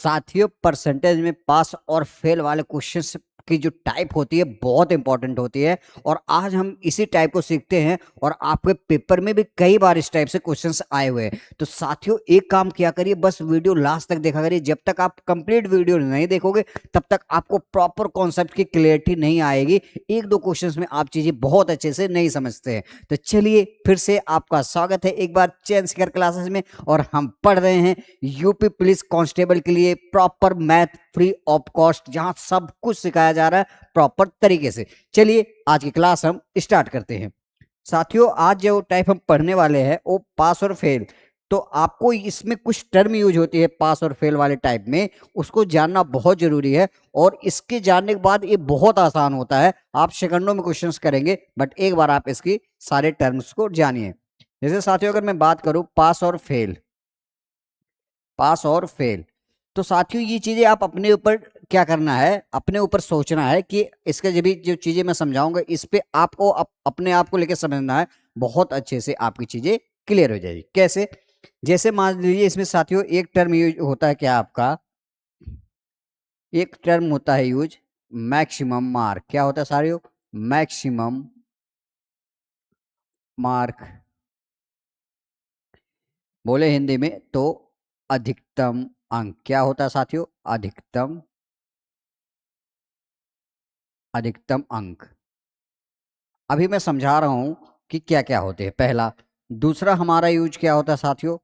साथियों, परसेंटेज में पास और फेल वाले क्वेश्चंस की जो टाइप होती है बहुत इंपॉर्टेंट होती है, और आज हम इसी टाइप को सीखते हैं। और आपके पेपर में भी कई बार इस टाइप से क्वेश्चंस आए हुए हैं। तो साथियों, एक काम किया करिए, बस वीडियो लास्ट तक देखा करिए। जब तक आप कंप्लीट वीडियो नहीं देखोगे तब तक आपको प्रॉपर कॉन्सेप्ट की क्लियरिटी नहीं आएगी। एक दो क्वेश्चंस में आप चीजें बहुत अच्छे से नहीं समझते हैं। तो चलिए, फिर से आपका स्वागत है एक बार चैन सीकर क्लासेस में, और हम पढ़ रहे हैं यूपी पुलिस कांस्टेबल के लिए proper math free of cost, जहां सब कुछ सिखाया जा रहा है प्रॉपर तरीके से। चलिए, आज की क्लास हम स्टार्ट करते हैं। साथियों, आज जो टाइप हम पढ़ने वाले हैं वो पास और फेल। तो आपको इसमें कुछ टर्म यूज होती है पास और फेल वाले टाइप में, उसको जानना बहुत जरूरी है। और इसके जानने के बाद ये बहुत आसान होता है, आप सेकंडों में क्वेश्चंस करेंगे, बट एक बार आप इसकी सारे टर्म्स को जानिए। जैसे साथियों, अगर मैं बात करूं पास और फेल, पास और फेल, तो साथियों ये चीजें आप अपने ऊपर क्या करना है, अपने ऊपर सोचना है कि इसके जब भी जो चीजें मैं समझाऊंगा इस पे आपको अपने आप को लेकर समझना है। बहुत अच्छे से आपकी चीजें क्लियर हो जाएगी। कैसे? जैसे मान लीजिए इसमें साथियों एक टर्म यूज होता है, क्या आपका एक टर्म होता है यूज, मैक्सिमम मार्क। क्या होता है साथियों? मैक्सिमम मार्क, बोले हिंदी में तो अधिकतम अंक। क्या होता है साथियों? अधिकतम, अधिकतम अंक। अभी मैं समझा रहा हूं कि क्या क्या होते हैं। पहला, दूसरा हमारा यूज क्या होता है साथियों?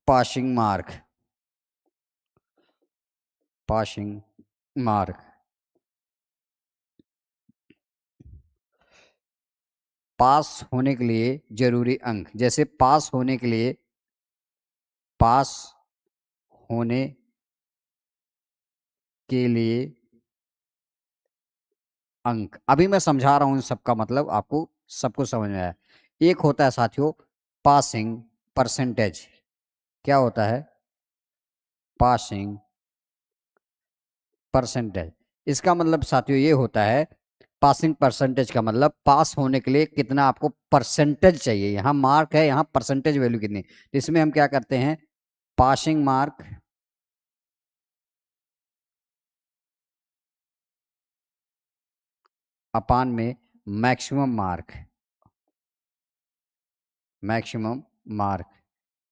Passing mark, passing mark. पास होने के लिए जरूरी अंक, जैसे पास होने के लिए, पास होने के लिए अंक। अभी मैं समझा रहा हूं इन सबका मतलब आपको सब कुछ समझ में आया। एक होता है साथियों पासिंग परसेंटेज। क्या होता है? Passing percentage. इसका मतलब साथियों ये होता है, पासिंग परसेंटेज का मतलब पास होने के लिए कितना आपको परसेंटेज चाहिए। यहाँ मार्क है, यहाँ परसेंटेज वैल्यू कितनी। तो इसमें हम क्या करते हैं, पासिंग मार्क अपान में maximum mark, maximum mark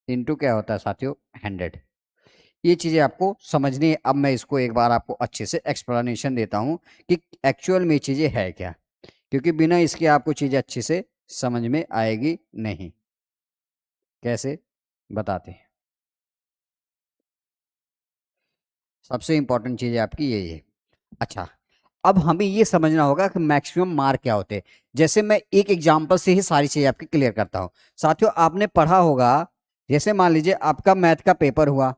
into क्या होता है साथियों? 100। ये चीजें आपको समझनी है। अब मैं इसको एक बार आपको अच्छे से एक्सप्लेनेशन देता हूं कि एक्चुअल में ये चीजें है क्या, क्योंकि बिना इसके आपको चीजें अच्छे से समझ में आएगी नहीं। कैसे बताते हैं। सबसे इंपॉर्टेंट चीज है आपकी यही है। अच्छा, अब हमें ये समझना होगा कि मैक्सिमम मार्क क्या होते हैं। जैसे मैं एक एग्जांपल से ही सारी चीजें आपकी क्लियर करता हूं। साथियों, आपने पढ़ा होगा, जैसे मान लीजिए आपका मैथ का पेपर हुआ,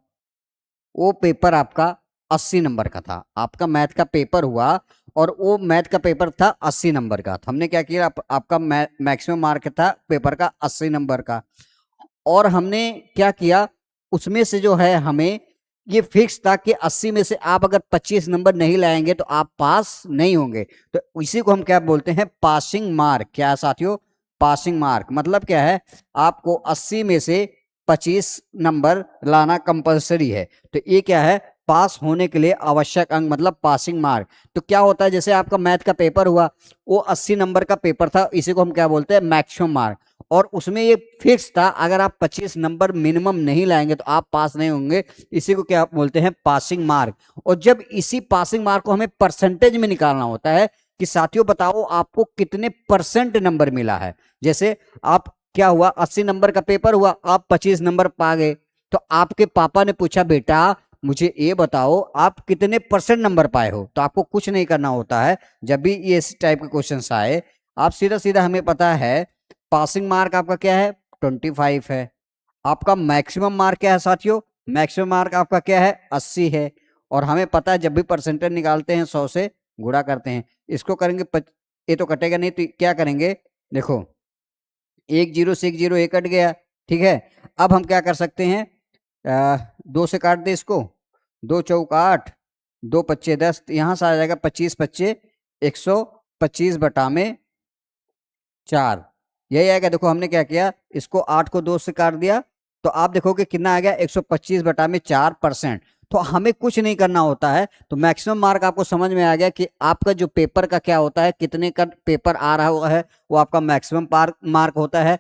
वो पेपर आपका 80 नंबर का था। आपका मैथ का पेपर हुआ और वो मैथ का पेपर था 80 नंबर का। तो हमने क्या किया, आपका मैक्सिमम मार्क था पेपर का 80 नंबर का। और हमने क्या किया, उसमें से जो है हमें ये फिक्स था कि 80 में से आप अगर 25 नंबर नहीं लाएंगे तो आप पास नहीं होंगे। तो इसी को हम क्या बोलते हैं? Passing mark. क्या है साथियों? पासिंग मार्क मतलब क्या है, आपको 80 में से 25 नंबर लाना कंपलसरी है। तो ये क्या है? पास होने के लिए आवश्यक अंक, मतलब पासिंग मार्क। तो क्या होता है, जैसे आपका मैथ का पेपर हुआ, वो 80 नंबर का पेपर था, इसी को हम क्या बोलते हैं? Maximum mark. और उसमें ये फिक्स था, अगर आप 25 नंबर मिनिमम नहीं लाएंगे तो आप पास नहीं होंगे। इसी को क्या बोलते हैं? Passing mark. और जब इसी पासिंग मार्क को हमें परसेंटेज में निकालना होता है कि साथियों बताओ आपको कितने परसेंट नंबर मिला है। जैसे आप क्या हुआ, 80 नंबर का पेपर हुआ, आप 25 नंबर पा गए, तो आपके पापा ने पूछा बेटा मुझे ये बताओ आप कितने परसेंट नंबर पाए हो। तो आपको कुछ नहीं करना होता है, जब भी ये इस टाइप के क्वेश्चन आए आप सीधा सीधा, हमें पता है पासिंग मार्क आपका क्या है? 25 है। आपका मैक्सिमम मार्क क्या है साथियों? मैक्सिमम मार्क आपका क्या है? 80 है। और हमें पता है जब भी परसेंटेज निकालते हैं 100 से गुणा करते हैं। इसको करेंगे ये तो कटेगा नहीं, तो क्या करेंगे, देखो एक जीरो से एक जीरो एक कट गया। ठीक है, अब हम क्या कर सकते हैं, 2 से काट दे इसको, 2 चौक 8, 2 पच्चे 10, यहां से आ जाएगा 25 पच्चे 125 बटा में 4, यही आएगा। देखो हमने क्या किया, इसको 8 को 2 से काट दिया, तो आप देखोगे कितना आ गया, 125 बटा में 4%। तो हमें कुछ नहीं करना होता है। तो मैक्सिमम मार्क आपको समझ में आ गया कि आपका जो पेपर का क्या होता है, कितने का पेपर आ रहा हुआ है, वो आपका मैक्सिमम मार्क होता है।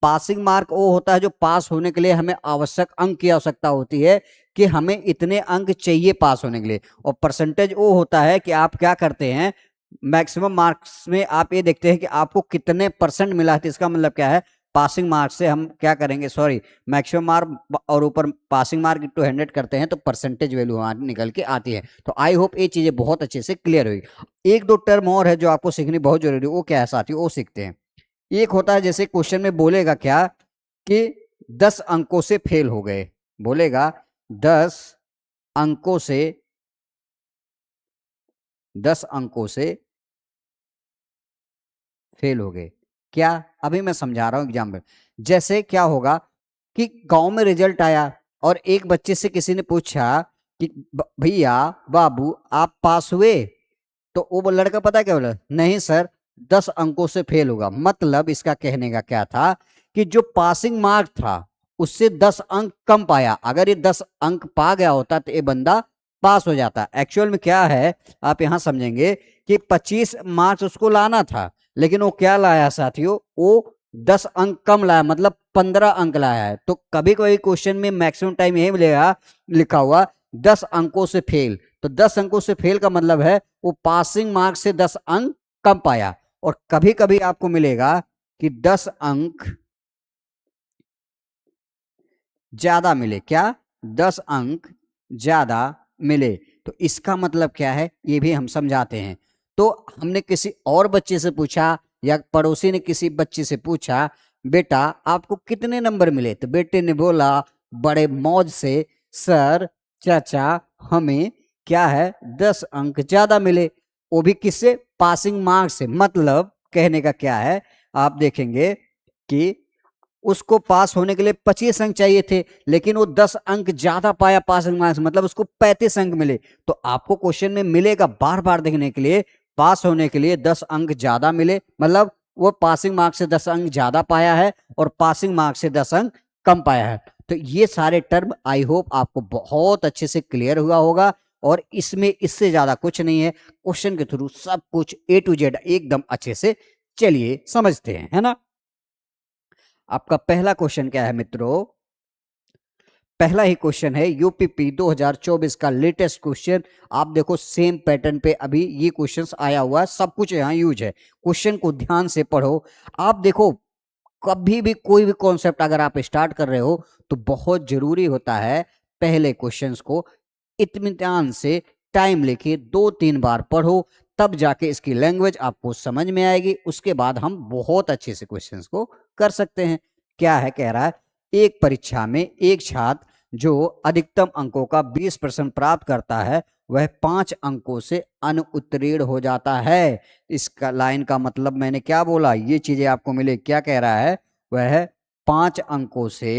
पासिंग मार्क वो होता है जो पास होने के लिए हमें आवश्यक अंक की आवश्यकता होती है, कि हमें इतने अंक चाहिए पास होने के लिए। और परसेंटेज वो होता है कि आप क्या करते हैं, मैक्सिमम मार्क्स में आप ये देखते हैं कि आपको कितने परसेंट मिला है। तो इसका मतलब क्या है, पासिंग मार्क्स से हम क्या करेंगे, सॉरी, मैक्सिमम मार्क और ऊपर पासिंग मार्क इंटू 100 करते हैं तो परसेंटेज वैल्यू हमारी निकल के आती है। तो आई होप ये चीजें बहुत अच्छे से क्लियर हुई। एक दो टर्म और है जो आपको सीखनी बहुत जरूरी है, वो क्या है साथियों, वो सीखते हैं। एक होता है जैसे क्वेश्चन में बोलेगा क्या कि 10 अंकों से फेल हो गए, बोलेगा 10 अंकों से 10 अंकों से फेल हो गए। क्या, अभी मैं समझा रहा हूं एग्जाम्पल। जैसे क्या होगा कि गांव में रिजल्ट आया और एक बच्चे से किसी ने पूछा कि भैया बाबू आप पास हुए, तो वो लड़का पता क्या बोला, नहीं सर 10 अंकों से फेल होगा। मतलब इसका कहने का क्या था कि जो पासिंग मार्क था उससे 10 अंक कम पाया। अगर ये 10 अंक पा गया होता तो ये बंदा पास हो जाता। एक्चुअल में क्या है, आप यहां समझेंगे कि 25 मार्क्स उसको लाना था, लेकिन वो क्या लाया साथियों, वो 10 अंक कम लाया, मतलब 15 अंक लाया है। तो कभी कभी क्वेश्चन में मैक्सिमम टाइम यही मिलेगा लिखा हुआ 10 अंकों से फेल। तो 10 अंकों से फेल का मतलब है वो पासिंग मार्क से 10 अंक कम पाया। और कभी कभी आपको मिलेगा कि 10 अंक ज्यादा मिले। क्या, 10 अंक ज्यादा मिले। तो इसका मतलब क्या है, ये भी हम समझाते हैं। तो हमने किसी और बच्चे से पूछा या पड़ोसी ने किसी बच्चे से पूछा, बेटा आपको कितने नंबर मिले, तो बेटे ने बोला बड़े मौज से, सर चाचा हमें क्या है 10 अंक ज्यादा मिले। वो भी किससे, पासिंग मार्क्स से। मतलब कहने का क्या है, आप देखेंगे कि उसको पास होने के लिए 25 अंक चाहिए थे, लेकिन वो 10 अंक ज्यादा पाया पासिंग मार्क्स, मतलब उसको 35 अंक मिले। तो आपको क्वेश्चन में मिलेगा बार बार देखने के लिए, पास होने के लिए 10 अंक ज्यादा मिले, मतलब वो पासिंग मार्क्स से 10 अंक ज्यादा पाया है और पासिंग मार्क्स से 10 अंक कम पाया है। तो ये सारे टर्म आई होप आपको बहुत अच्छे से क्लियर हुआ होगा। और इसमें इससे ज्यादा कुछ नहीं है, क्वेश्चन के थ्रू सब कुछ A to Z एकदम अच्छे से चलिए समझते हैं, है ना। आपका पहला क्वेश्चन क्या है मित्रों, पहला ही क्वेश्चन है यूपीपी 2024 का लेटेस्ट क्वेश्चन। आप देखो सेम पैटर्न पे अभी ये क्वेश्चंस आया हुआ है, सब कुछ यहाँ यूज है। क्वेश्चन को ध्यान से पढ़ो। आप देखो कभी भी कोई भी कॉन्सेप्ट अगर आप स्टार्ट कर रहे हो तो बहुत जरूरी होता है पहले क्वेश्चंस को इत्मीनान से टाइम लेके 2-3 बार पढ़ो, तब जाके इसकी लैंग्वेज आपको समझ में आएगी। उसके बाद हम बहुत अच्छे से क्वेश्चंस को कर सकते हैं। क्या है, कह रहा है एक परीक्षा में एक छात्र जो अधिकतम अंकों का 20% प्राप्त करता है वह 5 अंकों से अनुत्तीर्ण हो जाता है। इसका लाइन का मतलब मैंने क्या बोला, ये चीजें आपको मिले। क्या कह रहा है, वह 5 अंकों से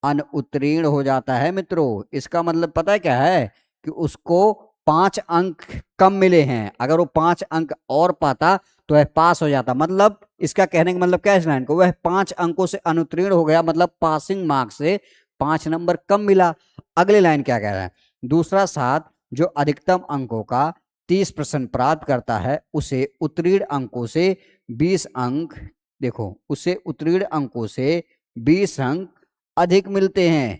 अनुत्तीर्ण हो जाता है मित्रों। इसका मतलब पता है क्या है, कि उसको 5 अंक कम मिले हैं। अगर वो 5 अंक और पाता तो वह पास हो जाता। मतलब इसका कहने का मतलब क्या है इस लाइन को, वह 5 अंकों से अनुत्तीर्ण हो गया, मतलब पासिंग मार्क्स से 5 नंबर कम मिला। अगली लाइन क्या कह रहा है, दूसरा छात्र जो अधिकतम अंकों का 30% प्राप्त करता है उसे उत्तीर्ण अंकों से 20 अंक, देखो उसे उत्तीर्ण अंकों से 20 अंक अधिक मिलते हैं।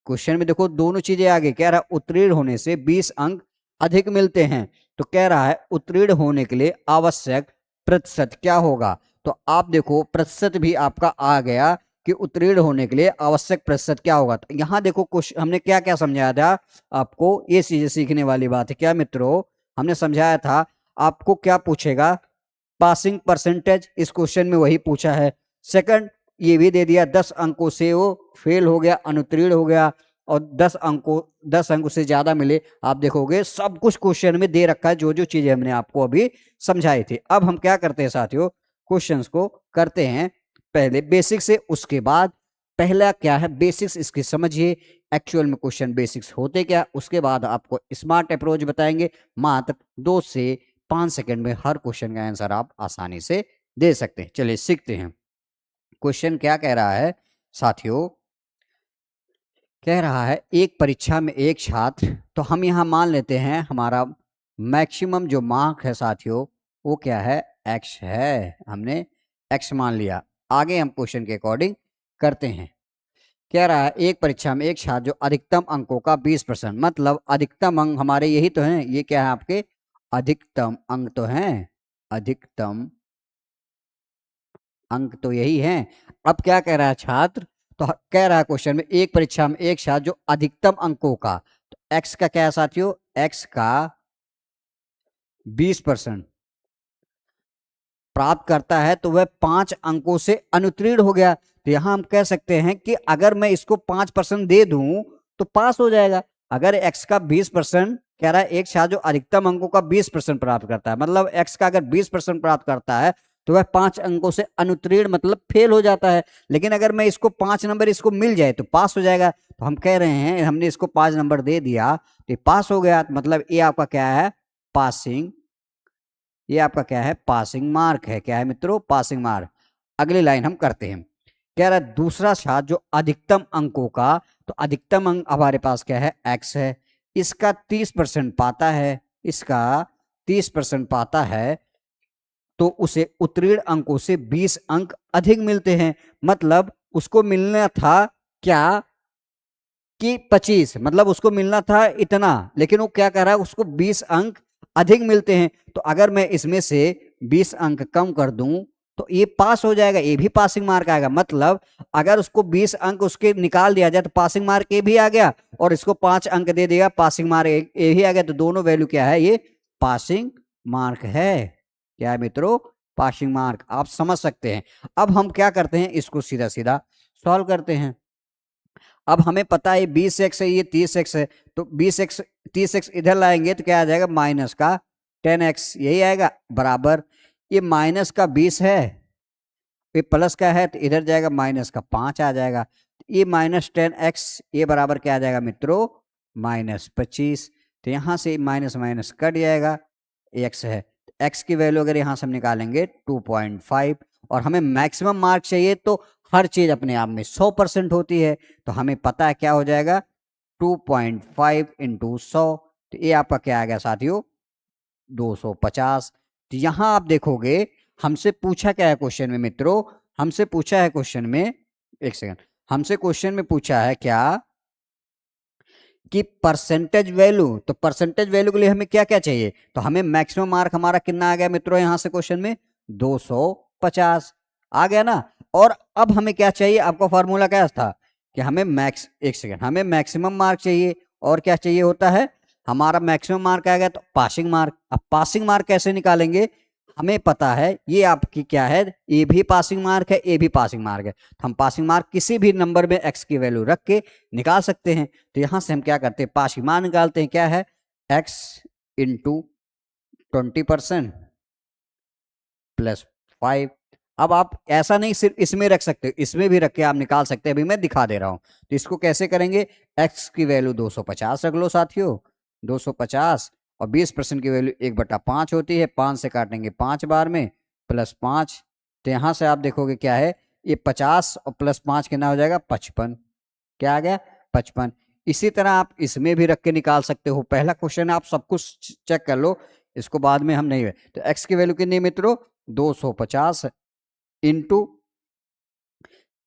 क्वेश्चन में देखो दोनों चीजें आगे कह रहा है उत्तीर्ण होने से 20 अंक अधिक मिलते हैं। तो कह रहा है उत्तीर्ण होने के लिए आवश्यक प्रतिशत क्या होगा। तो आप देखो प्रतिशत भी आपका आ गया कि उत्तीर्ण होने के लिए आवश्यक प्रतिशत क्या होगा। तो यहां देखो क्वेश्चन हमने क्या क्या समझाया था आपको, ये चीजें सीखने वाली बात है। क्या मित्रों, हमने समझाया था आपको क्या पूछेगा, पासिंग परसेंटेज, इस क्वेश्चन में वही पूछा है। सेकंड ये भी दे दिया 10 अंकों से वो फेल हो गया, अनुत्तीर्ण हो गया, और 10 अंक से ज्यादा मिले। आप देखोगे सब कुछ क्वेश्चन में दे रखा है, जो जो चीजें हमने आपको अभी समझाई थी। अब हम क्या करते हैं साथियों, क्वेश्चंस को करते हैं पहले बेसिक से, उसके बाद पहला क्या है बेसिक्स इसकी समझिए, एक्चुअल में क्वेश्चन बेसिक्स होते क्या, उसके बाद आपको स्मार्ट अप्रोच बताएंगे। मात्र 2 से 5 सेकंड में हर क्वेश्चन का आंसर आप आसानी से दे सकते हैं। चलिए सीखते हैं। क्वेश्चन क्या कह रहा है साथियों, कह रहा है एक परीक्षा में एक छात्र, तो हम यहाँ मान लेते हैं हमारा मैक्सिमम जो मार्क है साथियों वो क्या है, एक्स है। हमने एक्स मान लिया। आगे हम क्वेश्चन के अकॉर्डिंग करते हैं। कह रहा है एक परीक्षा में एक छात्र जो अधिकतम अंकों का 20%, मतलब अधिकतम अंक हमारे यही तो हैं, ये क्या है आपके अधिकतम अंक तो हैं, अधिकतम अंक तो यही हैं। अब क्या कह रहा है छात्र, तो कह रहा है क्वेश्चन में एक परीक्षा में एक छात्र जो अधिकतम अंकों का, तो एक्स का क्या है साथियों, एक्स का 20% प्राप्त करता है तो वह 5 अंकों से अनुत्तीर्ण हो गया। तो यहां हम कह सकते हैं कि अगर मैं इसको 5% दे दूं तो पास हो जाएगा। अगर एक्स का 20%, कह रहा है एक छात्र जो अधिकतम अंकों का 20% प्राप्त करता है, मतलब एक्स का अगर 20% प्राप्त करता है तो वह 5 अंकों से अनुत्तीर्ण मतलब फेल हो जाता है। लेकिन अगर मैं इसको 5 नंबर इसको मिल जाए तो पास हो जाएगा। तो हम कह रहे हैं हमने इसको 5 नंबर दे दिया तो पास हो गया, मतलब ये आपका क्या है, पासिंग, ये आपका क्या है, पासिंग मार्क है। क्या है मित्रों, पासिंग मार्क। अगली लाइन हम करते हैं। कह रहा है दूसरा छात्र जो अधिकतम अंकों का, तो अधिकतम अंक हमारे पास क्या है, एक्स है, इसका 30% पाता है, इसका 30% पाता है तो उसे उत्तीर्ण अंकों से 20 अंक अधिक मिलते हैं। मतलब उसको मिलना था क्या कि 25, मतलब उसको मिलना था इतना, लेकिन वो क्या कर रहा है, उसको 20 अंक अधिक मिलते हैं। तो अगर मैं इसमें से 20 अंक कम कर दूं तो ये पास हो जाएगा, ये भी पासिंग मार्क आएगा। मतलब अगर उसको 20 अंक उसके निकाल दिया जाए तो पासिंग मार्क ये भी आ गया, और इसको 5 अंक दे दिया पासिंग मार्क ये भी आ गया। तो दोनों वैल्यू क्या है, ये पासिंग मार्क है। क्या है मित्रों, पासिंग मार्क। आप समझ सकते हैं। अब हम क्या करते हैं, इसको सीधा सीधा सॉल्व करते हैं। अब हमें पता है 20x है, ये 30x है, तो 20x 30x इधर लाएंगे तो क्या आ जाएगा, माइनस का 10x, यही आएगा बराबर, ये माइनस का 20 है, ये प्लस का है तो इधर जाएगा माइनस का 5 आ जाएगा। ये माइनस 10x ये बराबर क्या आ जाएगा मित्रों, -25। तो यहां से माइनस माइनस कट जाएगा, x है, x की वैल्यू अगर यहां से हम निकालेंगे 2.5, और हमें मैक्सिमम मार्क चाहिए तो हर चीज अपने आप में 100% होती है। तो हमें पता है क्या हो जाएगा, 2.5 इंटू 100, तो ये आपका क्या आ गया साथियों, 250। तो यहां आप देखोगे हमसे पूछा क्या है क्वेश्चन में मित्रों, हमसे पूछा है क्वेश्चन में, एक सेकंड, हमसे क्वेश्चन में पूछा है क्या कि परसेंटेज वैल्यू। तो परसेंटेज वैल्यू के लिए हमें क्या क्या चाहिए, तो हमें मैक्सिमम मार्क हमारा कितना आ गया मित्रों, यहां से क्वेश्चन में 250 आ गया ना। और अब हमें क्या चाहिए, आपका फॉर्मूला क्या था कि हमें मैक्स, एक सेकंड, हमें मैक्सिमम मार्क चाहिए और क्या चाहिए होता है, हमारा मैक्सिमम मार्क आ गया तो पासिंग मार्क। अब पासिंग मार्क कैसे निकालेंगे, हमें पता है ये आपकी क्या है, ये भी पासिंग मार्क है, ये भी पासिंग मार्क है। तो हम पासिंग मार्क किसी भी नंबर में एक्स की वैल्यू रख के निकाल सकते हैं। तो यहां से हम क्या करते हैं, पासिंग मार्क निकालते हैं, क्या है, एक्स इंटू 20% +5। अब आप ऐसा नहीं सिर्फ इसमें रख सकते, इसमें भी रख के आप निकाल सकते हैं, अभी मैं दिखा दे रहा हूं। तो इसको कैसे करेंगे, एक्स की वैल्यू 250 रख लो साथियों, 250, और 20% की वैल्यू 1/5 होती है, 5 से काटेंगे 5 बार में, +5। तो यहां से आप देखोगे क्या है, ये 50 और +5 कितना हो जाएगा, 55। क्या आ गया, 55। इसी तरह आप इसमें भी रख के निकाल सकते हो। पहला क्वेश्चन आप सब कुछ चेक कर लो, इसको बाद में हम नहीं है। तो एक्स की वैल्यू कितनी है मित्रों, 250 इंटू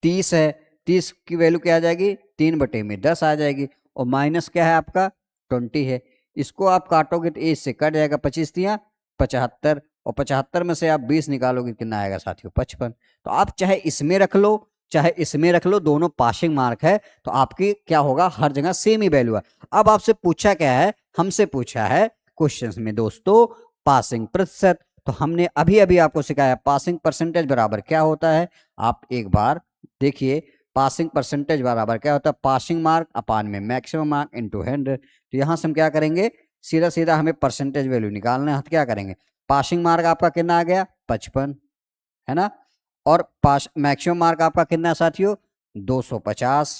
30 है, 30 की वैल्यू क्या आ जाएगी, 3/10 आ जाएगी, और माइनस क्या है आपका 20 है। इसको आप काटोगे तो इससे कट जाएगा, 25 दिया 75, और 75 में से आप 20 निकालोगे कितना आएगा साथियों, 55। तो आप चाहे इसमें रख लो चाहे इसमें रख लो, दोनों पासिंग मार्क है, तो आपकी क्या होगा, हर जगह सेम ही वैल्यू है। अब आपसे पूछा क्या है, हमसे पूछा है क्वेश्चन में दोस्तों पासिंग प्रतिशत। तो हमने अभी अभी आपको सिखाया पासिंग परसेंटेज बराबर क्या होता है। आप एक बार देखिए, पासिंग परसेंटेज बराबर क्या होता है, पासिंग मार्क अपान में मैक्सिमम मार्क इनटू 100। तो यहां से हम क्या करेंगे, सीधा सीधा हमें परसेंटेज वैल्यू निकालना है, तो क्या करेंगे, पासिंग मार्क आपका कितना आ गया, 55 है ना, और पास मैक्सिमम मार्क आपका कितना है साथियों, 250,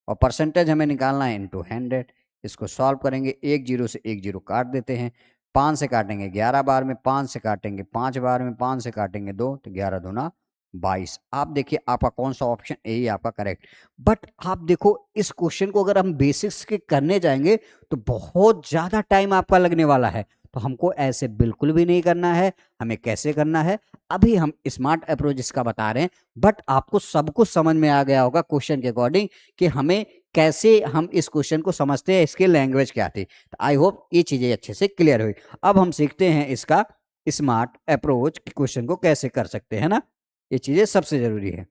और परसेंटेज हमें निकालना है इनटू 100। इसको सॉल्व करेंगे, एक जीरो से एक जीरो काट देते हैं, 5 से काटेंगे 11 बार में, 5 से काटेंगे 5 बार में, 5 से काटेंगे 2, तो 11 दूना 22। आप देखिए आपका कौन सा ऑप्शन ए आपका करेक्ट। बट आप देखो इस क्वेश्चन को अगर हम बेसिक्स के करने जाएंगे तो बहुत ज्यादा टाइम आपका लगने वाला है। तो हमको ऐसे बिल्कुल भी नहीं करना है। हमें कैसे करना है, अभी हम स्मार्ट अप्रोच इसका बता रहे हैं। बट आपको सब कुछ समझ में आ गया होगा क्वेश्चन के अकॉर्डिंग कि हमें कैसे हम इस क्वेश्चन को समझते हैं, इसकी लैंग्वेज क्या थी। तो आई होप ये चीजें अच्छे से क्लियर हुई। अब हम सीखते हैं इसका स्मार्ट अप्रोच क्वेश्चन को कैसे कर सकते हैं ना। ये चीजें सबसे जरूरी है।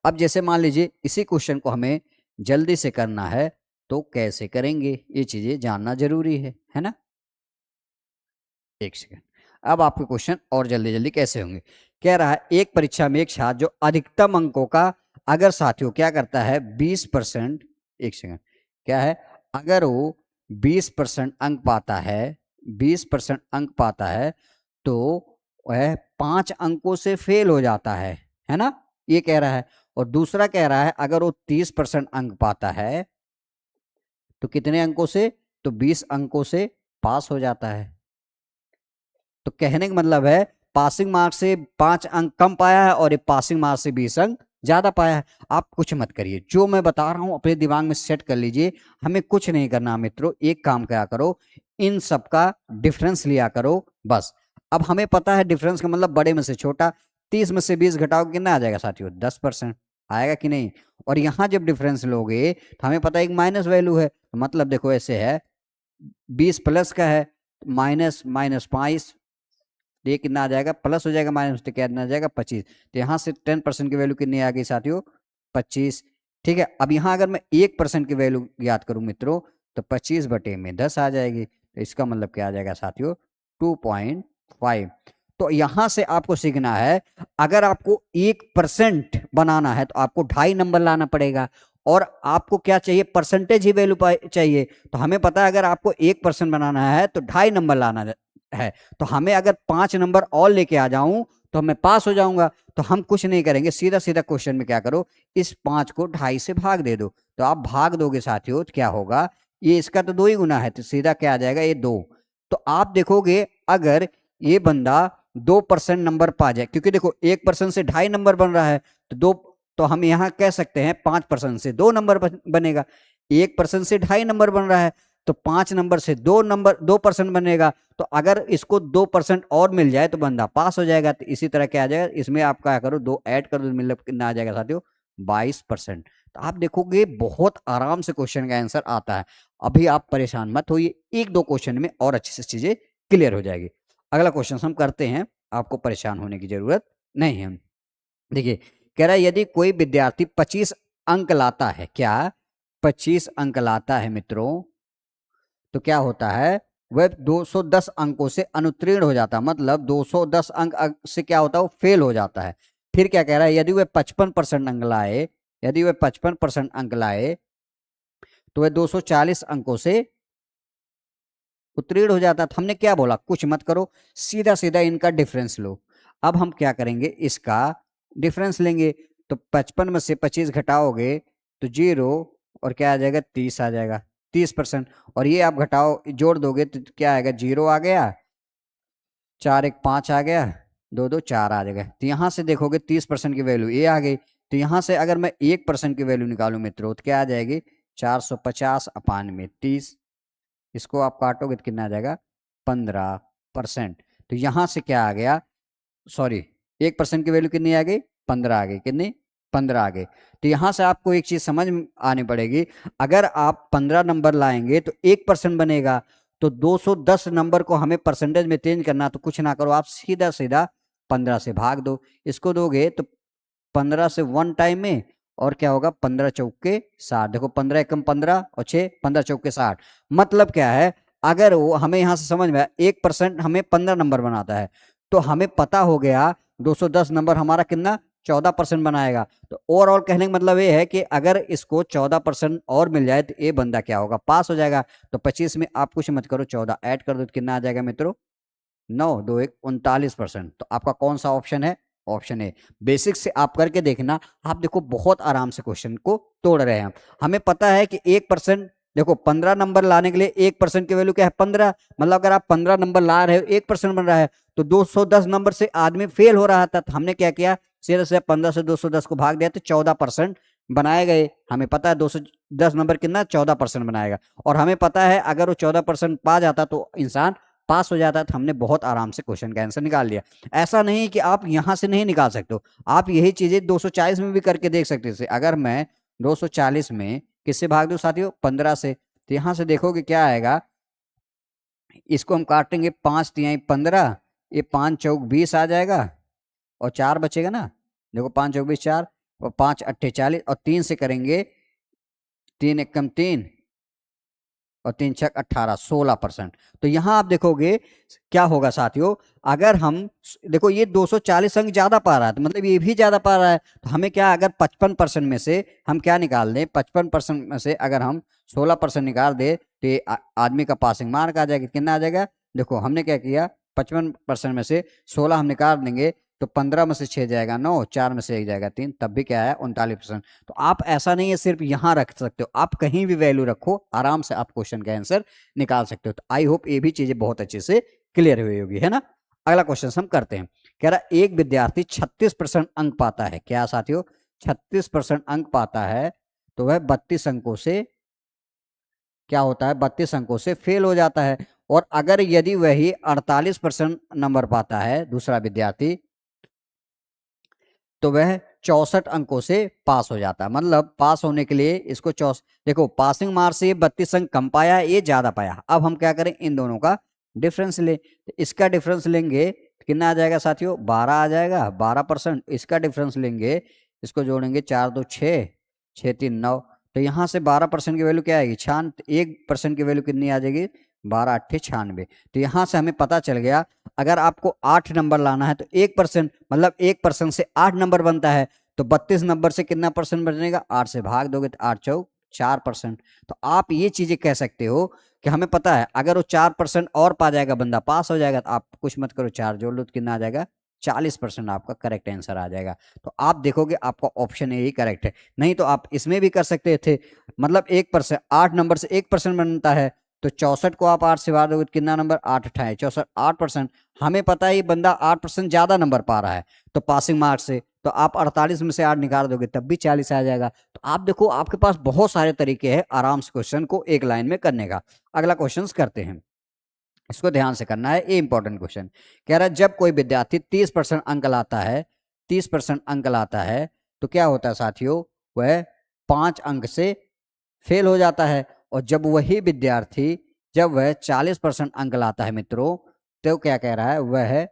अब जैसे मान लीजिए इसी क्वेश्चन को हमें जल्दी से करना है तो कैसे करेंगे, ये चीजें जानना जरूरी है ना। एक सेकेंड। अब आपके क्वेश्चन और जल्दी जल्दी कैसे होंगे। कह रहा है एक परीक्षा में एक छात्र जो अधिकतम अंकों का अगर साथियों क्या करता है 20%, एक सेकेंड, क्या है, अगर वो 20% अंक पाता है, 20% अंक पाता है तो वह 5 अंकों से फेल हो जाता है ना, ये कह रहा है। और दूसरा कह रहा है अगर वो 30% अंक पाता है तो कितने अंकों से, तो 20 अंकों से पास हो जाता है। तो कहने का मतलब है पासिंग मार्क्स से 5 अंक कम पाया है और ये पासिंग मार्क्स से 20 अंक ज्यादा पाया है। आप कुछ मत करिए, जो मैं बता रहा हूं अपने दिमाग में सेट कर लीजिए। हमें कुछ नहीं करना मित्रों, एक काम क्या करो, इन सब का डिफरेंस लिया करो बस। अब हमें पता है डिफरेंस का मतलब बड़े में से छोटा। 30 में से 20 घटाओ कितना आ जाएगा साथियों, 10% आएगा कि नहीं। और यहां जब डिफरेंस लोगे तो हमें पता है एक माइनस वैल्यू है, तो मतलब देखो ऐसे है 20 प्लस का है, माइनस माइनस 5, ये कितना आ जाएगा, प्लस हो जाएगा, माइनस तो कितना आ जाएगा 25। तो यहाँ से 10% की वैल्यू कितनी आ गई साथियों, 25। ठीक है, अब यहाँ अगर मैं 1% की वैल्यू याद करूं मित्रों तो 25/10 आ जाएगी। तो इसका मतलब क्या आ जाएगा साथियों, 2.5। तो यहां से आपको सीखना है अगर आपको 1% बनाना है तो आपको 2.5 नंबर लाना पड़ेगा। और आपको क्या चाहिए, परसेंटेज ही वैल्यू चाहिए। तो हमें पता है अगर आपको 1% बनाना है तो 2.5 नंबर लाना है। तो हमें अगर 5 नंबर और लेके आ जाऊं तो मैं पास हो जाऊंगा। तो हम कुछ नहीं करेंगे, सीधा सीधा क्वेश्चन में क्या करो, इस 5 को 2.5 से भाग दे दो। तो आप भाग दोगे साथियों तो क्या होगा, ये इसका तो 2 ही गुना है तो सीधा क्या आ जाएगा, ये 2। तो आप देखोगे अगर ये बंदा 2% नंबर पा जाए, क्योंकि देखो 1% से 2.5 नंबर बन रहा है तो 2, तो हम यहां कह सकते हैं 5% से 2 नंबर बनेगा। 1% से 2.5 नंबर बन रहा है तो 5 नंबर से 2% बनेगा। तो अगर इसको 2% और मिल जाए तो बंदा पास हो जाएगा। तो इसी तरह क्या आ जाएगा, इसमें आप क्या करो, 2 ऐड कर दो, मतलब कितना आ जाएगा साथियों, 22%। तो आप देखोगे बहुत आराम से क्वेश्चन का आंसर आता है। अभी आप परेशान मत होइए, एक दो क्वेश्चन में और अच्छे से चीजें क्लियर हो जाएगी। अगला क्वेश्चन हम करते हैं, आपको परेशान होने की जरूरत नहीं है। देखिए कह रहा है यदि कोई विद्यार्थी 25 अंक लाता है, क्या 25 अंक लाता है मित्रों, तो क्या होता है, वह 210 अंकों से अनुत्तीर्ण हो जाता है। मतलब 210 अंक से क्या होता है, वो फेल हो जाता है। फिर क्या कह रहा है, यदि वह 55% अंक लाए, यदि वह 55% अंक लाए तो वह 240 अंकों से उत्तीर्ण हो जाता है। तो हमने क्या बोला, कुछ मत करो, सीधा सीधा इनका डिफरेंस लो। अब हम क्या करेंगे, इसका डिफरेंस लेंगे। तो 55 में से 25 घटाओगे तो 0, और क्या आ जाएगा, 30 आ जाएगा, 30%। और ये आप घटाओ जोड़ दोगे तो क्या आएगा, 0 आ गया, 4 1 5 आ गया, 2 2 4 आ जाएगा। तो यहां से देखोगे 30% की वैल्यू ये आ गई। तो यहां से अगर मैं 1% की वैल्यू निकालू मित्रों तो क्या आ जाएगी, 450/30। इसको आप काटोगे तो कितना आ जाएगा, 15%। तो यहां से क्या आ गया, सॉरी, 1% की वैल्यू कितनी आ गई, 15 आ गई, कितनी, 15 आ गई। तो यहां से आपको एक चीज समझ आनी पड़ेगी, अगर आप 15 नंबर लाएंगे तो 1% बनेगा। तो 210 नंबर को हमें परसेंटेज में चेंज करना, तो कुछ ना करो, आप सीधा सीधा 15 से भाग दो। इसको दोगे तो 15 से 1 टाइम में, और क्या होगा, 15 चौके 60। देखो 15 एकम 15 और 6, 15 चौके 60। मतलब क्या है, अगर वो हमें यहां से समझ में 1% हमें 15 नंबर बनाता है, तो हमें पता हो गया 210 नंबर हमारा कितना, 14% बनाएगा। तो ओवरऑल कहने का मतलब ये है कि अगर इसको 14% और मिल जाए तो ये बंदा क्या होगा, पास हो जाएगा। तो 25 में आप कुछ मत करो, 14 ऐड कर दो तो कितना आ जाएगा मित्रों, 9 2 1 39%। तो आपका कौन सा ऑप्शन है, ऑप्शन ए। बेसिक से आप करके देखना, आप देखो बहुत आराम से क्वेश्चन को तोड़ रहे हैं। हमें पता है कि 1% देखो 15 नंबर लाने के लिए 1% की वैल्यू क्या है 15, मतलब अगर आप 15 नंबर ला रहे हो 1% बन रहा है, तो 210 नंबर से आदमी फेल हो रहा था, तो हमने क्या किया, सीधे से 15 से 210 को भाग दिया तो 14% बनाए गए। हमें पता है 210 नंबर कितना 14% बनाएगा, और हमें पता है अगर वो 14% पा जाता तो इंसान पास हो जाता, तो हमने बहुत आराम से क्वेश्चन का आंसर निकाल लिया। ऐसा नहीं कि आप यहां से नहीं निकाल सकते हो, आप यही चीजें 240 में भी करके देख सकते थे। अगर मैं 240 में किससे भाग दूं साथियों, 15 से, तो यहां से देखोगे क्या आएगा, इसको हम काटेंगे 5 तिहाई 15, ये 5 चौक 20 आ जाएगा, और 4 बचेगा ना, देखो 5 चौक 20 4, और 5 अट्ठे 40, और 3 से करेंगे, 3 एकम 3, और 3 छक 18, 16%। तो यहां आप देखोगे क्या होगा साथियों, अगर हम देखो ये 240 अंक ज्यादा पा रहा है, तो मतलब ये भी ज्यादा पा रहा है, तो हमें क्या, अगर 55% में से हम क्या निकाल दें, 55% में से अगर हम 16% निकाल दे, तो ये आदमी का पासिंग मार्क आ जाएगा। कितना आ जाएगा, देखो हमने क्या किया, 55% में से 16 हम निकाल देंगे, तो 15 में से 6 जाएगा 9, 4 में से 1 जाएगा 3, तब भी क्या है 39%। तो आप ऐसा नहीं है सिर्फ यहां रख सकते हो, आप कहीं भी वैल्यू रखो, आराम से आप क्वेश्चन का आंसर निकाल सकते हो। तो आई होप ये भी चीजें बहुत अच्छे से क्लियर हुई होगी, है ना। अगला क्वेश्चन हम करते हैं। कह रहा एक विद्यार्थी 36% अंक पाता है, क्या साथियों, 36% अंक पाता है, तो वह 32 अंकों से क्या होता है, 32 अंकों से फेल हो जाता है। और अगर यदि वही 48% नंबर पाता है दूसरा विद्यार्थी, तो वह 64 अंकों से पास हो जाता है। मतलब पास होने के लिए इसको देखो पासिंग मार्क्स से 32 अंक कम पाया, ये ज्यादा पाया। अब हम क्या करें, इन दोनों का डिफरेंस ले, तो इसका डिफरेंस लेंगे तो कितना आ जाएगा साथियों, 12 आ जाएगा, 12%। इसका डिफरेंस लेंगे, इसको जोड़ेंगे, 4 2 6, 6 3 9, तो यहां से 12% की वैल्यू क्या आएगी, 1% की वैल्यू कितनी आ जाएगी, 12 अट्ठे 96। तो यहां से हमें पता चल गया, अगर आपको 8 नंबर लाना है तो 1%, मतलब 1% से 8 नंबर बनता है, तो 32 नंबर से कितना परसेंट बनेगा, 8 से भाग दोगे तो 8 चौक 4%। तो आप ये चीजें कह सकते हो कि हमें पता है अगर वो 4% और पा जाएगा बंदा पास हो जाएगा, तो आप कुछ मत करो, 4 जोड़ लो तो कितना आ जाएगा, 40% आपका करेक्ट आंसर आ जाएगा। तो आप देखोगे आपका ऑप्शन यही करेक्ट है। नहीं तो आप इसमें भी कर सकते थे, मतलब 1%, 8 नंबर से 1% बनता है, तो 64 को आप 8 से भाग दोगे तो कितना नंबर, 8 अठाए 64, 8%। हमें पता है ये बंदा 8% ज्यादा नंबर पा रहा है, तो पासिंग मार्क्स से, तो आप 48 में से 8 निकाल दोगे तब भी 40 आ जाएगा। तो आप देखो आपके पास बहुत सारे तरीके हैं आराम से क्वेश्चन को एक लाइन में करने का। अगला क्वेश्चन करते हैं, इसको ध्यान से करना है, ये इंपॉर्टेंट क्वेश्चन। कह रहा है जब कोई विद्यार्थी 30% अंक लाता है, 30% अंक लाता है, तो क्या होता है साथियों, वह 5 अंक से फेल हो जाता है। और जब वही विद्यार्थी, जब वह 40% अंक लाता है मित्रों, तो क्या कह रहा है, वह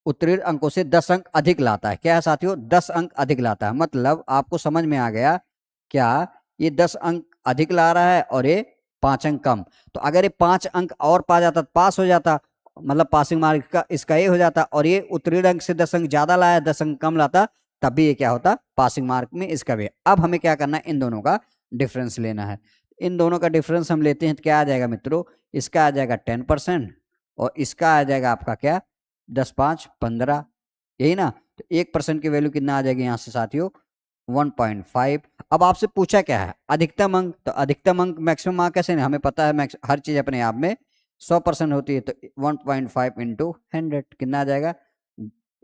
उत्तीर्ण अंकों से 10 अंक अधिक लाता है। क्या है साथियों, 10 अंक अधिक लाता है। मतलब आपको समझ में आ गया क्या, ये 10 अंक अधिक ला रहा है और ये 5 अंक कम। तो अगर ये 5 अंक और पा जाता तो पास हो जाता, मतलब पासिंग मार्क का इसका ये हो जाता। और ये उत्तीर्ण अंक से 10 अंक ज्यादा लाया, 10 अंक कम लाता, तब भी ये क्या होता, पासिंग मार्क में इसका भी। अब हमें क्या करना है, इन दोनों का डिफरेंस लेना है। इन दोनों का डिफरेंस हम लेते हैं तो क्या आ जाएगा मित्रों, इसका आ जाएगा 10%, और इसका आ जाएगा आपका क्या, 10 5 15, यही ना। तो 1% की वैल्यू कितना आ जाएगी यहाँ से साथियों, 1.5। अब आपसे पूछा क्या है, अधिकतम अंक, तो अधिकतम अंक मैक्सिमम मार्क कैसे नहीं, हमें पता है हर चीज अपने आप में 100% होती है। तो 1.5 इंटू 100 कितना आ जाएगा,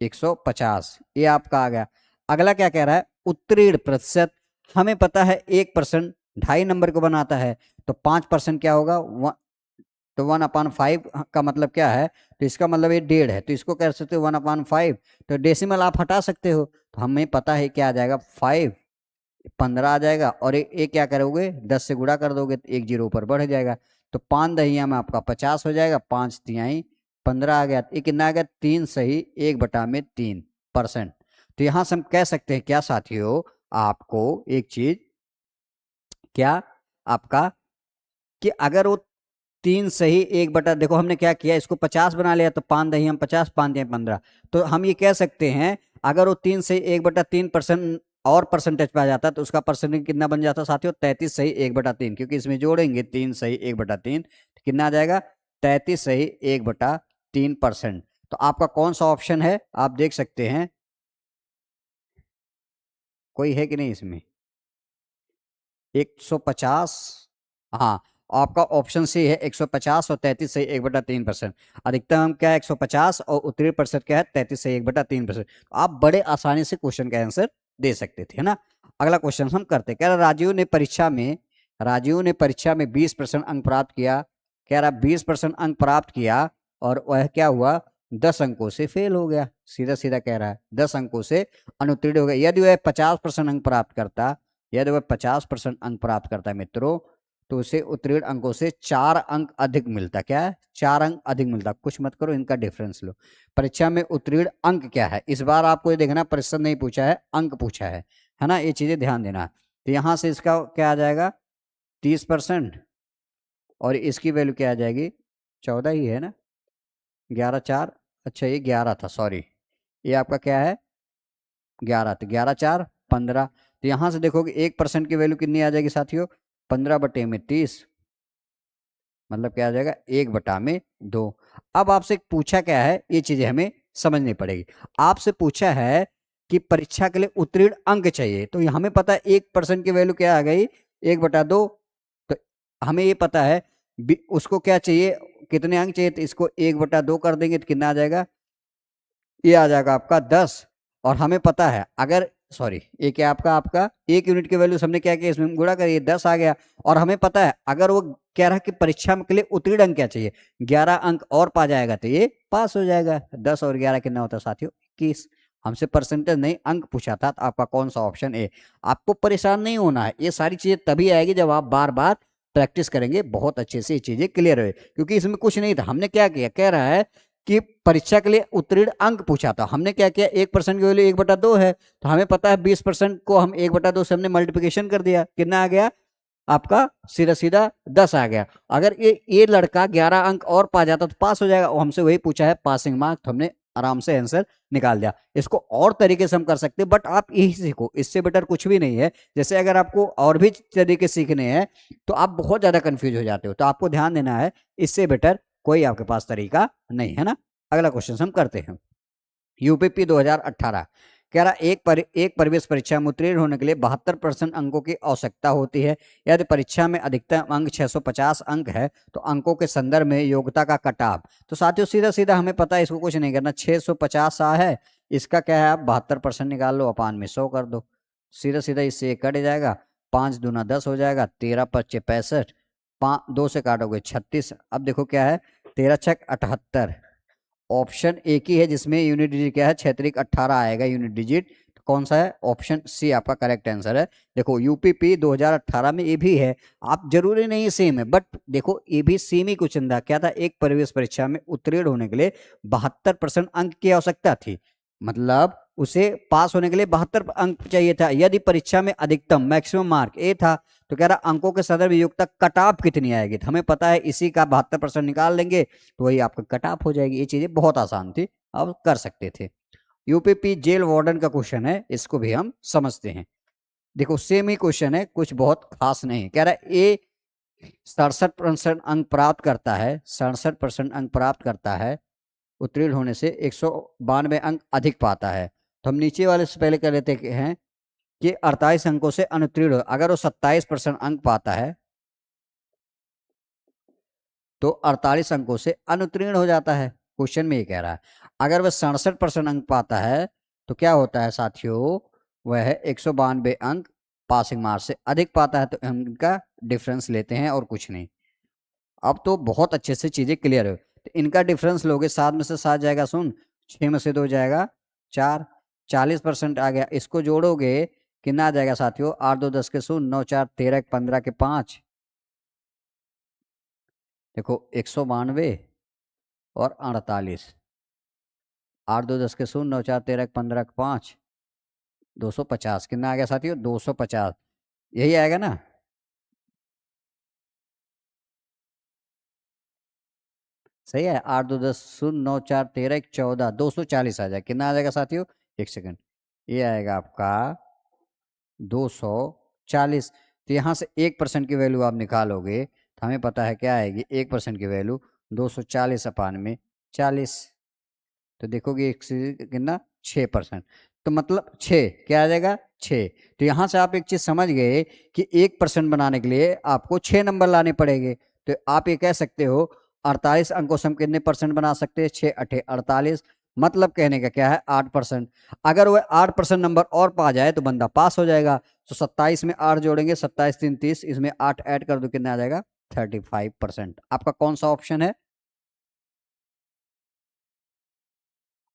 150, ये आपका आ गया। अगला क्या कह रहा है, उत्तीर्ण प्रतिशत, हमें पता है 1% 2.5 नंबर को बनाता है, तो 5% क्या होगा, तो 1/5 का मतलब क्या है, तो इसका मतलब ये 1.5 है, तो इसको कह सकते हो 1/5। तो डेसिमल आप हटा सकते हो, तो हमें पता है क्या आ जाएगा, 5 15 आ जाएगा, और एक क्या करोगे, 10 से गुणा कर दोगे तो 1 जीरो ऊपर बढ़ जाएगा। तो 5 दहिया में आपका 50 हो जाएगा, 5 तिहाई 15 आ गया, ये कितना आ गया, 3 सही 1/3%। तो यहां से हम कह सकते हैं क्या साथियों, आपको एक चीज, क्या आपका, कि अगर वो 3 सही 1 बटा, देखो हमने क्या किया, इसको 50 बना लिया, तो 5 दही हम 50, 5 दही 15। तो हम ये कह सकते हैं अगर वो 3 सही 1/3% और परसेंटेज पे आ जाता तो उसका परसेंटेज कितना बन जाता साथियों, 33 सही 1/3, क्योंकि इसमें जोड़ेंगे 3 सही 1/3, तो कितना आ जाएगा, 33 सही 1/3%। तो आपका कौन सा ऑप्शन है, आप देख सकते हैं, कोई है कि नहीं इसमें, 150, हाँ, आपका ऑप्शन सी है 150 और 33 से 1/3%। अधिकतम अंक क्या है 150 और उत्तीर्ण प्रतिशत क्या है 33 से 1/3%। आप बड़े आसानी से क्वेश्चन का आंसर दे सकते थे, है ना। अगला क्वेश्चन हम करते हैं। कह रहा राजीव ने परीक्षा में 20% अंक प्राप्त किया। कह रहा 20% अंक प्राप्त किया और वह क्या हुआ 10 अंकों से फेल हो गया। सीधा सीधा कह रहा है 10 अंकों से अनुत्तीर्ण हो गया। यदि वह 50% अंक प्राप्त करता है मित्रों, तो उसे उत्तीर्ण अंकों से 4 अंक अधिक मिलता। क्या है 4 अंक अधिक मिलता। कुछ मत करो, इनका डिफरेंस लो। परीक्षा में उत्तीर्ण अंक क्या है, इस बार आपको ये देखना प्रतिशत नहीं पूछा है, अंक पूछा है ना। ये चीजें ध्यान देना। तो यहां से इसका क्या आ जाएगा 30%, और इसकी वैल्यू क्या आ जाएगी 14 ही है ना। 11/4, अच्छा ये 11 था, सॉरी। ये आपका क्या है 11, तो 11/4 15। तो यहां से देखोगे 1% की वैल्यू कितनी आ जाएगी साथियों 15/30, मतलब क्या आ जाएगा 1/2। अब आपसे पूछा क्या है, ये चीजें हमें समझनी पड़ेगी। आपसे पूछा है कि परीक्षा के लिए उत्तीर्ण अंक चाहिए, तो हमें पता है 1% की वैल्यू क्या आ गई 1/2। तो हमें ये पता है उसको क्या चाहिए, कितने अंक चाहिए, तो इसको 1/2 कर देंगे तो कितना आ जाएगा, ये आ जाएगा आपका 10। और हमें पता है अगर, सॉरी ये क्या आपका आपका 1 यूनिट की वैल्यू हमने क्या किया इसमें गुणा करिए 10 आ गया। और हमें पता है अगर वो कह रहा है कि परीक्षा के लिए उत्तीर्ण अंक क्या चाहिए 11 अंक और पा जाएगा तो ये पास हो जाएगा। 10 और 11 कितना होता है साथियों 21। हमसे परसेंटेज नहीं अंक पूछा था, तो आपका कौन सा ऑप्शन ए। आपको परेशान नहीं होना है, ये सारी चीजें तभी आएगी जब आप बार बार प्रैक्टिस करेंगे, बहुत अच्छे से ये चीजें क्लियर हो। क्योंकि इसमें कुछ नहीं था, हमने क्या किया, कह रहा है कि परीक्षा के लिए उत्तीर्ण अंक पूछा था, हमने क्या किया 1% की वैल्यू 1/2 है, तो हमें पता है 20% को हम 1/2 से हमने मल्टीप्लिकेशन कर दिया, कितना आ गया आपका सीधा सीधा 10 आ गया। अगर ये लड़का 11 अंक और पा जाता तो पास हो जाएगा, और हमसे वही पूछा है पासिंग मार्क, तो हमने आराम से आंसर निकाल दिया। इसको और तरीके से हम कर सकते हैं, बट आप यही सीखो, इससे बेटर कुछ भी नहीं है। जैसे अगर आपको और भी तरीके सीखने हैं तो आप बहुत ज्यादा कंफ्यूज हो जाते हो, तो आपको ध्यान देना है, इससे बेटर कोई आपके पास तरीका नहीं है ना। अगला क्वेश्चन हम करते हैं। यूपीपी 2018 कह रहा एक प्रवेश परीक्षा में उत्तीर्ण होने के लिए 72% अंकों की आवश्यकता होती है। यदि परीक्षा में अधिकतम अंक 650 अंक है तो अंकों के संदर्भ में योग्यता का कटाव। तो साथियों सीधा सीधा हमें पता है, इसको कुछ नहीं करना, 650 आ है, इसका क्या है आप 72% निकाल लो, अपान में 100 कर दो, सीधा सीधा इससे ये कट जाएगा, 5 दूना 10 हो जाएगा, 13×5 = 65, 2 से काटोगे 36। अब देखो क्या है 13×6 = 78। ऑप्शन एक ही है जिसमें यूनिट डिजिट क्या है क्षेत्रिक 18 आएगा यूनिट डिजिट, तो कौन सा है ऑप्शन सी आपका करेक्ट आंसर है। देखो यूपीपी 2018 में ये भी है, आप जरूरी नहीं सेम है, बट देखो ये भी सेम ही क्वेश्चन था। क्या था, एक प्रवेश परीक्षा में उत्तीर्ण होने के लिए 72% अंक की आवश्यकता थी, मतलब उसे पास होने के लिए 72 अंक चाहिए था। यदि परीक्षा में अधिकतम मैक्सिमम मार्क ए था, तो कह रहा अंकों के संदर्भ योग्यता कट ऑफ कितनी आएगी, तो हमें पता है इसी का 72% निकाल लेंगे तो वही आपका कट ऑफ हो जाएगी। ये चीजें बहुत आसान थी, आप कर सकते थे। यूपीपी जेल वार्डन का क्वेश्चन है, इसको भी हम समझते हैं। देखो सेम ही क्वेश्चन है, कुछ बहुत खास नहीं। कह रहा है ए 67% अंक प्राप्त करता है, 67% अंक प्राप्त करता है, उत्तीर्ण होने से 192 अंक अधिक पाता है। तो हम नीचे वाले से पहले कह लेते हैं कि 48 अंकों से अनुत्तीर्ण, अगर वो 27% अंक पाता है तो 48 अंकों से अनुत्तीर्ण हो जाता है। क्वेश्चन में ये कह रहा है अगर वह 67% अंक पाता है तो क्या होता है साथियों, वह 192 अंक पासिंग मार्क्स से अधिक पाता है। तो हम इनका डिफरेंस लेते हैं और कुछ नहीं। अब तो बहुत अच्छे से चीजें क्लियर हो, तो इनका डिफरेंस लोगे, 7 में से 7 जाएगा सुन, 6 में से 2 जाएगा 4, 40% आ गया। इसको जोड़ोगे कितना आ जाएगा साथियों, 8 2 10 के शून्य, 9 4 13 15 के 5, देखो 192 और 48, 8 2 10 के शून्य, 9 4 13 15 के 5, 250 कितना आ गया साथियों 250, यही आएगा ना। सही है, 8 2 10 शून्य, 9 4 13 14, 240 आ जाएगा। कितना आ जाएगा साथियों, एक सेकंड, ये आएगा आपका 240। तो यहाँ से 1% की वैल्यू आप निकालोगे तो हमें पता है क्या आएगी 1% की वैल्यू 240 अपान में 40। तो देखोगे कितना 6%। तो मतलब 6 क्या आ जाएगा 6। तो यहां से आप एक चीज समझ गए कि 1% बनाने के लिए आपको 6 नंबर लाने पड़ेंगे। तो आप ये कह सकते हो 48 अंकों से हम कितने परसेंट बना सकते हैं, 6 अठे 48, मतलब कहने का क्या है 8%। अगर वह 8% नंबर और पा जाए तो बंदा पास हो जाएगा। तो 27 में 8 जोड़ेंगे, 27 3 30, इसमें 8 ऐड कर दो, कितना आ जाएगा 35%। आपका कौन सा ऑप्शन है?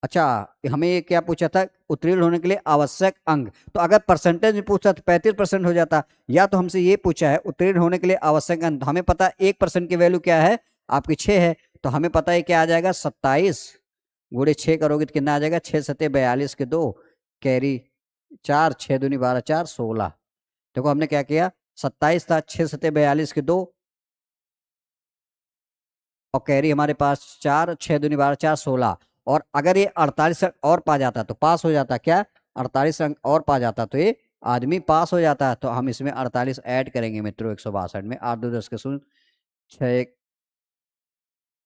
अच्छा, हमें ये क्या पूछा था, उत्तीर्ण होने के लिए आवश्यक अंक। तो अगर परसेंटेज में पूछता तो 35% हो जाता। या तो हमसे ये पूछा है उत्तीर्ण होने के लिए आवश्यक अंक, तो हमें पता है 1% की वैल्यू क्या है, आपकी 6 है। तो हमें पता है क्या आ जाएगा, 27 गुणे 6 करोगे तो कितना आ जाएगा, 6 सत्ते 42 के 2 कैरी 4, 6 दूनी 12 4 16। देखो हमने क्या किया, 27 था, 6 सत्ते 42 के 2 और कैरी हमारे पास 4, 6 दूनी 12 4 16। और अगर ये 48 अंक और पा जाता तो पास हो जाता, क्या 48 अंक और पा जाता तो ये आदमी पास हो जाता। तो हम इसमें 48 ऐड करेंगे मित्रों 162 में, 8 2 10 के शून्य, 6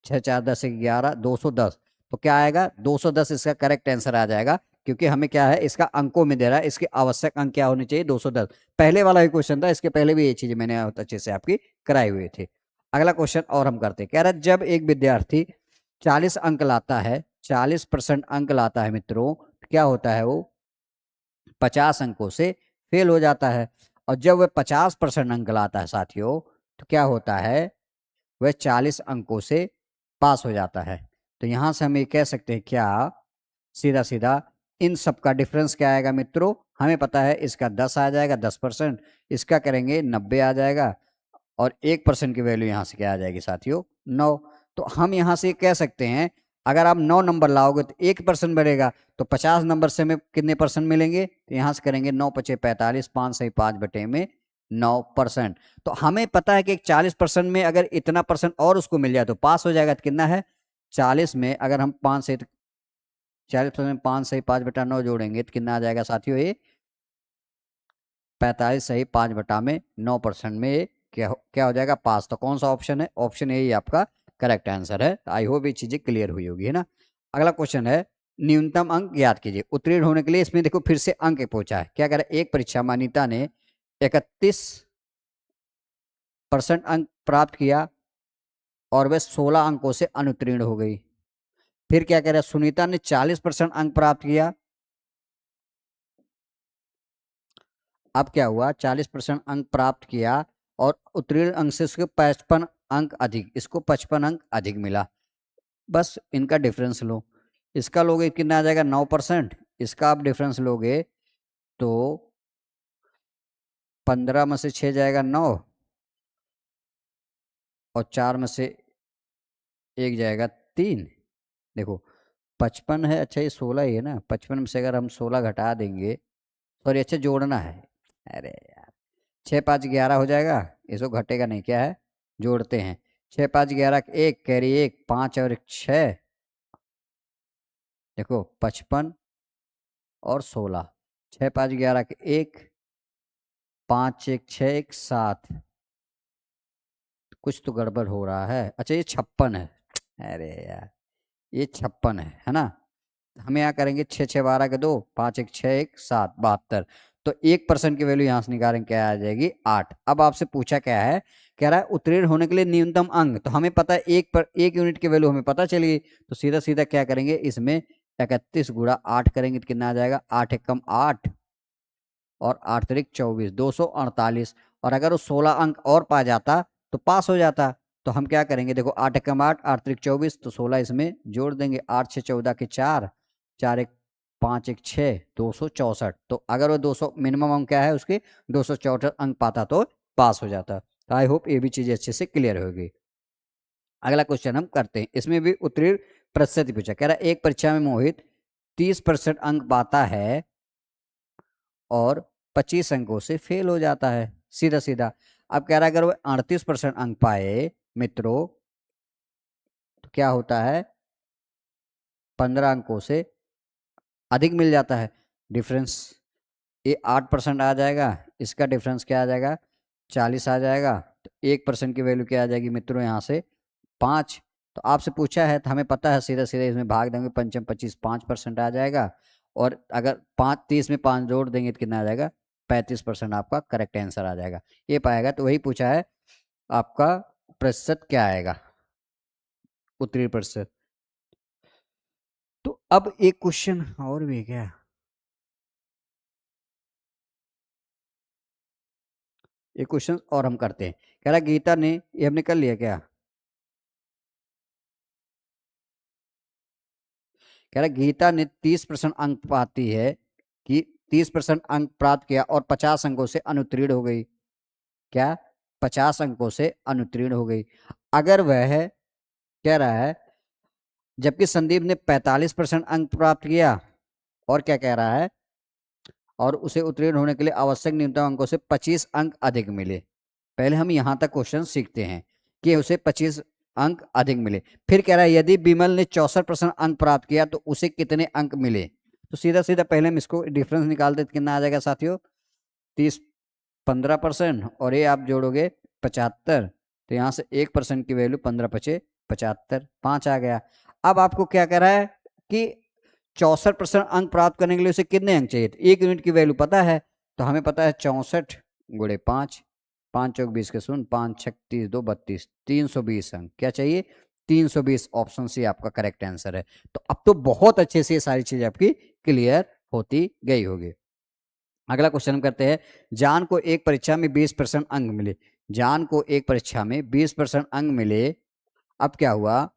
6 4 10 11 210। तो क्या आएगा 210, इसका करेक्ट आंसर आ जाएगा। क्योंकि हमें क्या है, इसका अंकों में दे रहा है, इसके आवश्यक अंक क्या होने चाहिए 210। पहले वाला ही क्वेश्चन था, इसके पहले भी ये चीज मैंने बहुत अच्छे से आपकी कराई हुई थी। अगला क्वेश्चन और हम करते हैं, कह रहा है जब एक विद्यार्थी 40 अंक लाता है, 40% अंक लाता है मित्रों, तो क्या होता है, वो 50 अंकों से फेल हो जाता है। और जब वह 50% अंक लाता है साथियों, तो क्या होता है, वह 40 अंकों से पास हो जाता है। तो यहां से हम ये कह सकते हैं क्या, सीधा सीधा इन सब का डिफरेंस क्या आएगा मित्रों, हमें पता है इसका 10 आ जाएगा 10%, इसका करेंगे 90 आ जाएगा, और 1% की वैल्यू यहां से क्या आ जाएगी साथियों, 9। तो हम यहां से कह सकते हैं अगर आप 9 नंबर लाओगे तो 1% बढ़ेगा। तो 50 नंबर से हमें कितने परसेंट मिलेंगे, तो यहां से करेंगे 9 पचे 45, 5 सही 5 बटे में 9%। तो हमें पता है कि 40% में अगर इतना परसेंट और उसको मिल जाए तो पास हो जाएगा। तो कितना है 40 में अगर हम 5 से 40% 5 सही 5 बटा 9 जोड़ेंगे तो कितना आ जाएगा साथियों, ये 45 सही 5 बटा में 9% में ये क्या हो जाएगा, पास। तो कौन सा ऑप्शन है, ऑप्शन ए ही आपका करेक्ट आंसर है। आई होप ये चीजें क्लियर हुई होगी, है ना। अगला क्वेश्चन है, न्यूनतम अंक ज्ञात कीजिए। उत्तीर्ण होने के लिए इसमें देखो फिर से अंक पूछा है। क्या करे, एक परीक्षा में अनीता ने 31% अंक प्राप्त किया और वह 16 अंकों से अनुत्तीर्ण हो गई। फिर क्या कह रहा है, सुनीता ने 40% अंक प्राप्त किया, अब क्या हुआ, 40% अंक प्राप्त किया और उत्तीर्ण अंक से उसके 55 अंक अधिक, इसको 55 अंक अधिक मिला। बस इनका डिफरेंस लो, इसका लोगे कितना आ जाएगा 9%, इसका आप डिफरेंस लोगे तो 15 में से 6 जाएगा 9, और 4 में से 1 जाएगा 3। देखो 55 है, अच्छा ये 16 ही है ना, 55 में से अगर हम 16 घटा देंगे, सॉरी अच्छा जोड़ना है, अरे यार 6 5 11 हो जाएगा, इसको घटेगा नहीं, क्या है जोड़ते हैं। 6 5 11 1 कैरी 1 5 और 6, देखो 55 और 16, 6 5 11 के 1 5 1 6 1 7, कुछ तो गड़बड़ हो रहा है। अच्छा ये 56 है, अरे यार ये 56 है ना। हम यहाँ करेंगे 6 6 12 के 2 5 1 6 1 7 72। तो 1% की वैल्यू यहाँ से निकालेंगे, क्या आ जाएगी 8। अब आपसे पूछा क्या है, कह रहा है उत्तीर्ण होने के लिए न्यूनतम अंक, तो हमें पता है 1 यूनिट की वैल्यू हमें पता चली। तो सीधा सीधा क्या करेंगे, इसमें 31 गुणा 8 करेंगे तो कितना आ जाएगा, 8 एकम 8 और 8 तिरिक 24, 248। और अगर वो 16 अंक और पा जाता तो पास हो जाता। तो हम क्या करेंगे, देखो 8 एकम 8 8 तिरिक 24, तो 16 इसमें जोड़ देंगे, 8 6 14 के 4 4 1 5 1 6 264। तो अगर वो 200 मिनिमम अंक क्या है उसके 264 अंक पाता तो पास हो जाता। आई होप ये भी चीजें अच्छे से क्लियर होगी। अगला क्वेश्चन हम करते हैं, इसमें भी उत्तीर्ण प्रतिशत पूछा। कह रहा है एक परीक्षा में मोहित 30% अंक पाता है और 25 अंकों से फेल हो जाता है, सीधा सीधा। अब कह रहा है अगर वो 38% अंक पाए मित्रों, तो क्या होता है, 15 अंकों से अधिक मिल जाता है। डिफरेंस ये 8% आ जाएगा, इसका डिफरेंस क्या आ जाएगा 40 आ जाएगा। तो 1% की वैल्यू क्या आ जाएगी मित्रों, यहाँ से 5। तो आपसे पूछा है तो हमें पता है सीधा सीधा इसमें भाग देंगे, पंचम 25 5% आ जाएगा। और अगर 30 में 5 जोड़ देंगे तो कितना आ जाएगा, 35% आपका करेक्ट आंसर आ जाएगा। ये पाएगा, तो वही पूछा है आपका प्रतिशत क्या आएगा, उत्तरी प्रतिशत। तो अब एक क्वेश्चन और भी है क्या, एक क्वेश्चन और हम करते हैं। कह रहा गीता ने, ये हमने कर लिया क्या, कह रहा गीता ने 30% अंक पाती है कि 30% अंक प्राप्त किया और 50 अंकों से अनुत्तीर्ण हो गई। क्या, 50 अंकों से अनुत्तीर्ण हो गई। अगर वह, कह रहा है जबकि संदीप ने 45% अंक प्राप्त किया, और क्या कह रहा है, और उसे उत्तीर्ण होने के लिए आवश्यक न्यूनतम अंकों से 25 अंक अधिक मिले। पहले हम यहां तक क्वेश्चन सीखते हैं कि उसे 25 अंक अधिक मिले। फिर कह रहा है यदि विमल ने 64% अंक प्राप्त किया तो उसे कितने अंक मिले। तो सीधा सीधा पहले हम इसको डिफरेंस निकाल देते, कितना आ जाएगा साथियों, 30 15% और ये आप जोड़ोगे 75, तो यहां से 1% की वैल्यू 15×5 = 75, 5 आ गया। अब आपको क्या कह रहा है कि 64% अंक प्राप्त करने के लिए उसे कितने अंक चाहिए, 1 यूनिट की वैल्यू पता है, तो हमें पता है 64 × 5, 5 चौक 20 के 0, 5 6 30 2 32, 320 अंक क्या चाहिए, 320। ऑप्शन सी आपका करेक्ट आंसर है। तो अब तो बहुत अच्छे से ये सारी चीजें आपकी क्लियर होती गई होगी। अगला क्वेश्चन करते हैं। जान को एक परीक्षा में 20% अंक मिले, जान को एक परीक्षा में 20% अंक मिले, अब क्या हुआ,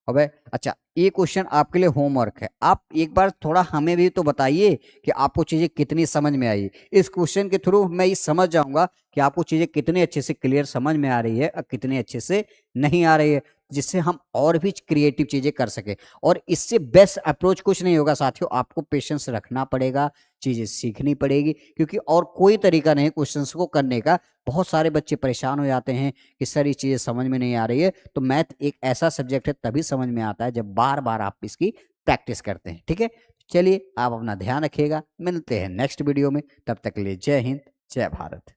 अबे अच्छा, ये क्वेश्चन आपके लिए होमवर्क है। आप एक बार थोड़ा हमें भी तो बताइए कि आपको चीजें कितनी समझ में आई। इस क्वेश्चन के थ्रू मैं ये समझ जाऊंगा कि आपको चीजें कितने अच्छे से क्लियर समझ में आ रही है और कितने अच्छे से नहीं आ रही है, जिससे हम और भी क्रिएटिव चीजें कर सके। और इससे बेस्ट अप्रोच कुछ नहीं होगा साथियों, आपको पेशेंस रखना पड़ेगा, चीजें सीखनी पड़ेगी, क्योंकि और कोई तरीका नहीं क्वेश्चंस को करने का। बहुत सारे बच्चे परेशान हो जाते हैं कि सर ये चीजें समझ में नहीं आ रही है। तो मैथ एक ऐसा सब्जेक्ट है, तभी समझ में आता है जब बार बार आप इसकी प्रैक्टिस करते हैं। ठीक है, चलिए आप अपना ध्यान रखिएगा, मिलते हैं नेक्स्ट वीडियो में, तब तक के लिए जय हिंद, जय भारत।